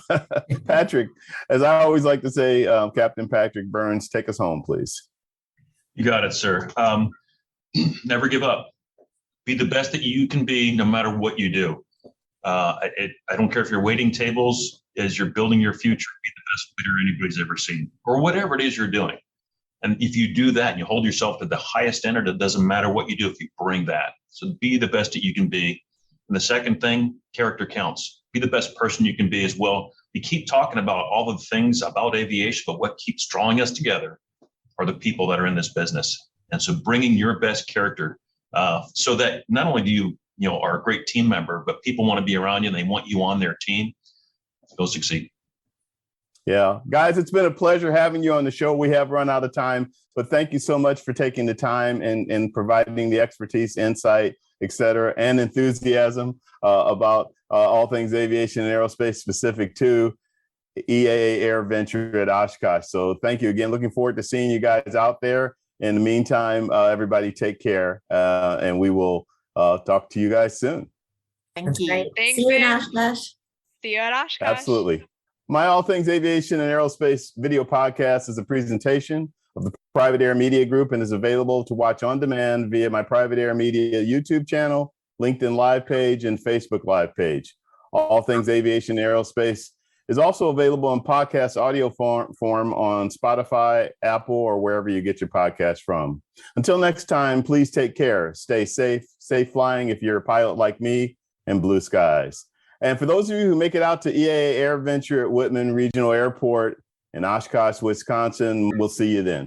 Patrick, as I always like to say, Captain Patrick Burns, take us home, please. You got it, sir. Never give up. Be the best that you can be, no matter what you do. I don't care if you're waiting tables as you're building your future. Be the best waiter anybody's ever seen, or whatever it is you're doing. And if you do that and you hold yourself to the highest standard, it doesn't matter what you do if you bring that. So be the best that you can be. And the second thing, character counts. Be the best person you can be as well. We keep talking about all the things about aviation, but what keeps drawing us together are the people that are in this business. And so bringing your best character so that not only do you are a great team member, but people want to be around you and they want you on their team, go succeed. Yeah, guys, it's been a pleasure having you on the show. We have run out of time, but thank you so much for taking the time and providing the expertise, insight, et cetera, and enthusiasm about all things aviation and aerospace specific to EAA AirVenture at Oshkosh. So thank you again. Looking forward to seeing you guys out there. In the meantime, everybody take care, and we will talk to you guys soon. Thank you. Great. Thanks, See you in Vince. Oshkosh. See you at Oshkosh. Absolutely. My All Things Aviation and Aerospace video podcast is a presentation of the Private Air Media Group and is available to watch on demand via my Private Air Media YouTube channel, LinkedIn Live page, and Facebook Live page. All Things Aviation and Aerospace is also available in podcast audio form on Spotify, Apple, or wherever you get your podcast from. Until next time, please take care. Stay safe flying if you're a pilot like me, and blue skies. And for those of you who make it out to EAA AirVenture at Wittman Regional Airport in Oshkosh, Wisconsin, we'll see you then.